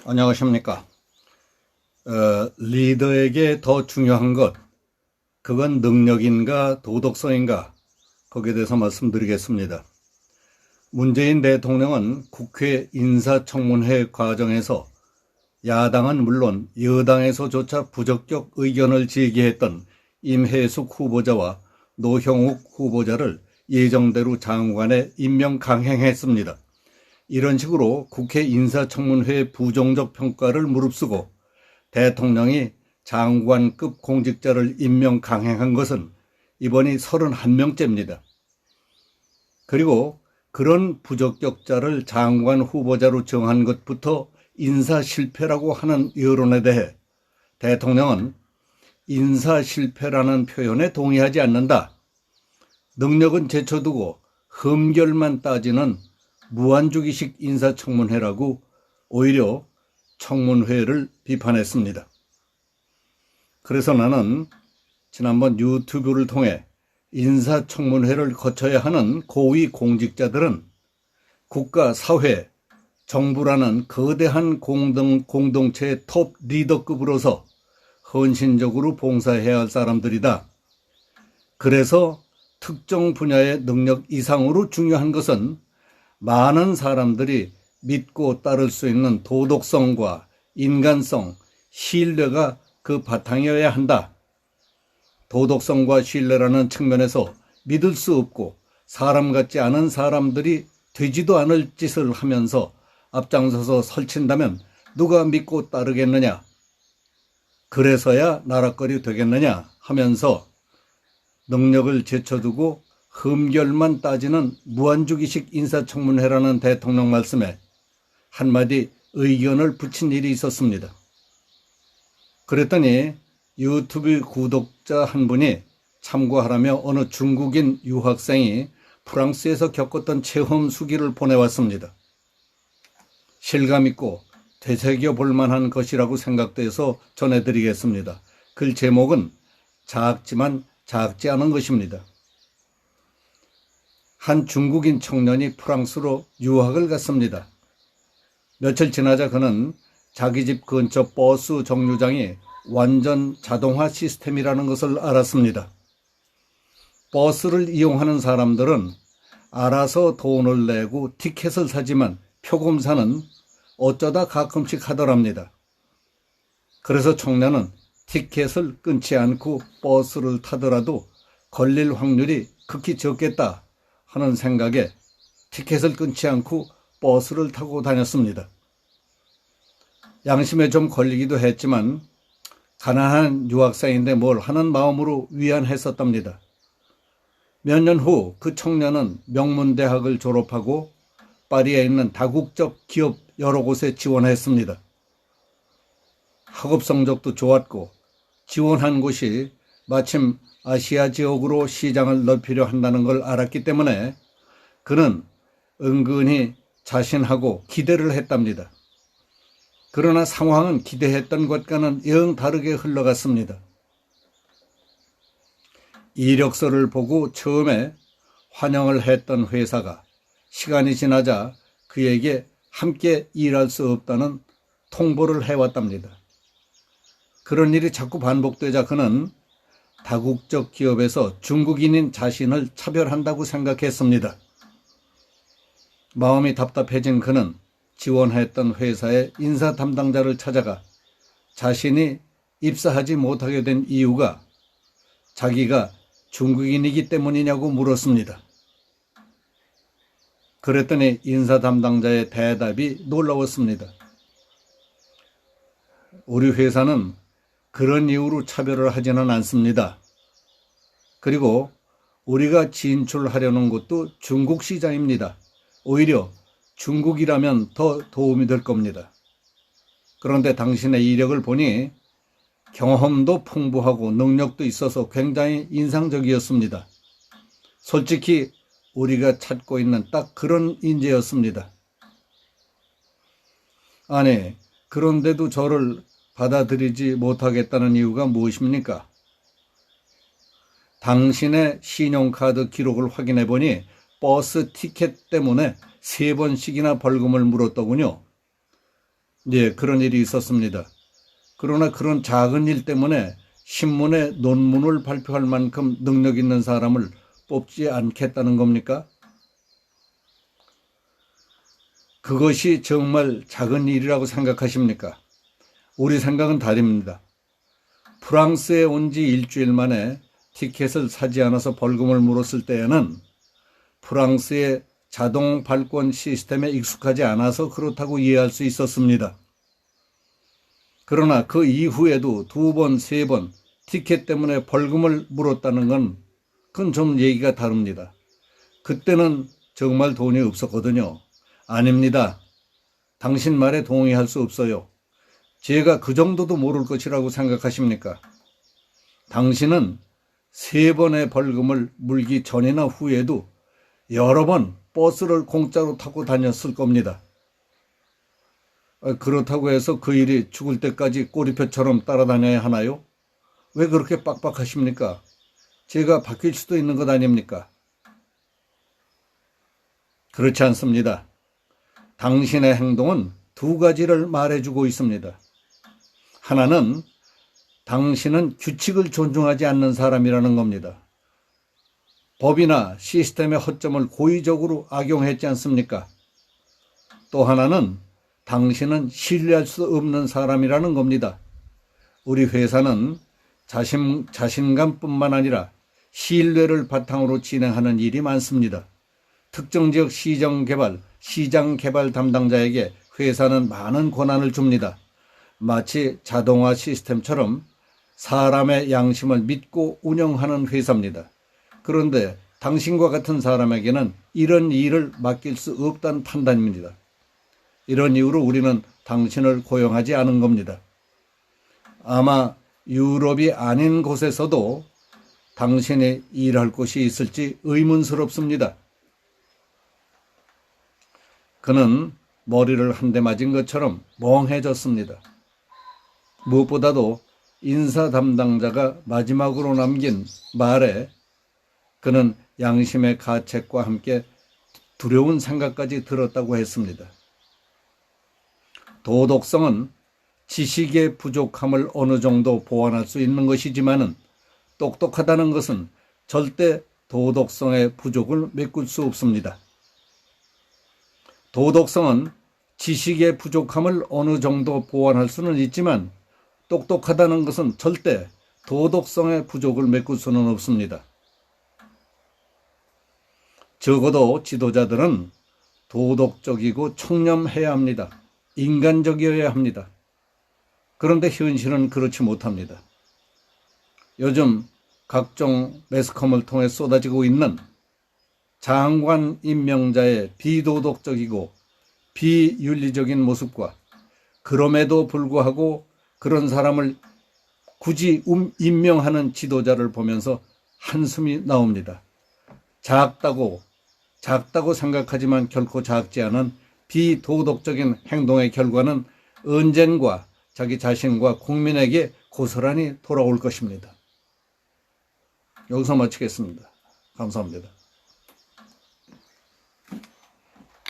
안녕하십니까. 리더에게 더 중요한 것, 그건 능력인가 도덕성인가, 거기에 대해서 말씀드리겠습니다. 문재인 대통령은 국회 인사청문회 과정에서 야당은 물론 여당에서조차 부적격 의견을 제기했던 임혜숙 후보자와 노형욱 후보자를 예정대로 장관에 임명 강행했습니다. 이런 식으로 국회 인사청문회 부정적 평가를 무릅쓰고 대통령이 장관급 공직자를 임명 강행한 것은 이번이 31명째입니다. 그리고 그런 부적격자를 장관 후보자로 정한 것부터 인사 실패라고 하는 여론에 대해 대통령은 인사 실패라는 표현에 동의하지 않는다. 능력은 제쳐두고 흠결만 따지는 무한주기식 인사청문회라고 오히려 청문회를 비판했습니다. 그래서 나는 지난번 유튜브를 통해 인사청문회를 거쳐야 하는 고위 공직자들은 국가, 사회, 정부라는 거대한 공동체의 톱 리더급으로서 헌신적으로 봉사해야 할 사람들이다. 그래서 특정 분야의 능력 이상으로 중요한 것은 많은 사람들이 믿고 따를 수 있는 도덕성과 인간성, 신뢰가 그 바탕이어야 한다. 도덕성과 신뢰라는 측면에서 믿을 수 없고 사람 같지 않은 사람들이 되지도 않을 짓을 하면서 앞장서서 설친다면 누가 믿고 따르겠느냐. 그래서야 나라거리 되겠느냐 하면서 능력을 제쳐두고 흠결만 따지는 무한주기식 인사청문회라는 대통령 말씀에 한마디 의견을 붙인 일이 있었습니다. 그랬더니 유튜브 구독자 한 분이 참고하라며 어느 중국인 유학생이 프랑스에서 겪었던 체험 수기를 보내왔습니다. 실감 있고 되새겨볼 만한 것이라고 생각돼서 전해드리겠습니다. 글 제목은 작지만 작지 않은 것입니다. 한 중국인 청년이 프랑스로 유학을 갔습니다. 며칠 지나자 그는 자기 집 근처 버스 정류장이 완전 자동화 시스템이라는 것을 알았습니다. 버스를 이용하는 사람들은 알아서 돈을 내고 티켓을 사지만 표검사는 어쩌다 가끔씩 하더랍니다. 그래서 청년은 티켓을 끊지 않고 버스를 타더라도 걸릴 확률이 극히 적겠다 하는 생각에 티켓을 끊지 않고 버스를 타고 다녔습니다. 양심에 좀 걸리기도 했지만 가난한 유학생인데 뭘 하는 마음으로 위안했었답니다. 몇 년 후 그 청년은 명문대학을 졸업하고 파리에 있는 다국적 기업 여러 곳에 지원했습니다. 학업 성적도 좋았고 지원한 곳이 마침 아시아 지역으로 시장을 넓히려 한다는 걸 알았기 때문에 그는 은근히 자신하고 기대를 했답니다. 그러나 상황은 기대했던 것과는 영 다르게 흘러갔습니다. 이력서를 보고 처음에 환영을 했던 회사가 시간이 지나자 그에게 함께 일할 수 없다는 통보를 해왔답니다. 그런 일이 자꾸 반복되자 그는 다국적 기업에서 중국인인 자신을 차별한다고 생각했습니다. 마음이 답답해진 그는 지원했던 회사의 인사 담당자를 찾아가 자신이 입사하지 못하게 된 이유가 자기가 중국인이기 때문이냐고 물었습니다. 그랬더니 인사 담당자의 대답이 놀라웠습니다. 우리 회사는 그런 이유로 차별을 하지는 않습니다. 그리고 우리가 진출하려는 곳도 중국 시장입니다. 오히려 중국이라면 더 도움이 될 겁니다. 그런데 당신의 이력을 보니 경험도 풍부하고 능력도 있어서 굉장히 인상적이었습니다. 솔직히 우리가 찾고 있는 딱 그런 인재였습니다. 아니, 그런데도 저를 받아들이지 못하겠다는 이유가 무엇입니까? 당신의 신용카드 기록을 확인해 보니 버스 티켓 때문에 3번씩이나 벌금을 물었더군요. 예, 그런 일이 있었습니다. 그러나 그런 작은 일 때문에 신문에 논문을 발표할 만큼 능력 있는 사람을 뽑지 않겠다는 겁니까? 그것이 정말 작은 일이라고 생각하십니까? 우리 생각은 다릅니다. 프랑스에 온 지 일주일 만에 티켓을 사지 않아서 벌금을 물었을 때에는 프랑스의 자동 발권 시스템에 익숙하지 않아서 그렇다고 이해할 수 있었습니다. 그러나 그 이후에도 2번, 3번 티켓 때문에 벌금을 물었다는 건 그건 좀 얘기가 다릅니다. 그때는 정말 돈이 없었거든요. 아닙니다. 당신 말에 동의할 수 없어요. 제가 그 정도도 모를 것이라고 생각하십니까? 당신은 3번의 벌금을 물기 전이나 후에도 여러 번 버스를 공짜로 타고 다녔을 겁니다. 그렇다고 해서 그 일이 죽을 때까지 꼬리표처럼 따라다녀야 하나요? 왜 그렇게 빡빡하십니까? 제가 바뀔 수도 있는 것 아닙니까? 그렇지 않습니다. 당신의 행동은 2가지를 말해주고 있습니다. 하나는 당신은 규칙을 존중하지 않는 사람이라는 겁니다. 법이나 시스템의 허점을 고의적으로 악용했지 않습니까? 또 하나는 당신은 신뢰할 수 없는 사람이라는 겁니다. 우리 회사는 자신감뿐만 아니라 신뢰를 바탕으로 진행하는 일이 많습니다. 특정 지역 시장 개발 담당자에게 회사는 많은 권한을 줍니다. 마치 자동화 시스템처럼 사람의 양심을 믿고 운영하는 회사입니다. 그런데 당신과 같은 사람에게는 이런 일을 맡길 수 없다는 판단입니다. 이런 이유로 우리는 당신을 고용하지 않은 겁니다. 아마 유럽이 아닌 곳에서도 당신이 일할 곳이 있을지 의문스럽습니다. 그는 머리를 한 대 맞은 것처럼 멍해졌습니다. 무엇보다도 인사 담당자가 마지막으로 남긴 말에 그는 양심의 가책과 함께 두려운 생각까지 들었다고 했습니다. 도덕성은 지식의 부족함을 어느 정도 보완할 수 있는 것이지만은 똑똑하다는 것은 절대 도덕성의 부족을 메꿀 수 없습니다. 도덕성은 지식의 부족함을 어느 정도 보완할 수는 있지만 똑똑하다는 것은 절대 도덕성의 부족을 메꿀 수는 없습니다. 적어도 지도자들은 도덕적이고 청렴해야 합니다. 인간적이어야 합니다. 그런데 현실은 그렇지 못합니다. 요즘 각종 매스컴을 통해 쏟아지고 있는 장관 임명자의 비도덕적이고 비윤리적인 모습과 그럼에도 불구하고 그런 사람을 굳이 임명하는 지도자를 보면서 한숨이 나옵니다. 작다고 생각하지만 결코 작지 않은 비도덕적인 행동의 결과는 언젠가 자기 자신과 국민에게 고스란히 돌아올 것입니다. 여기서 마치겠습니다. 감사합니다.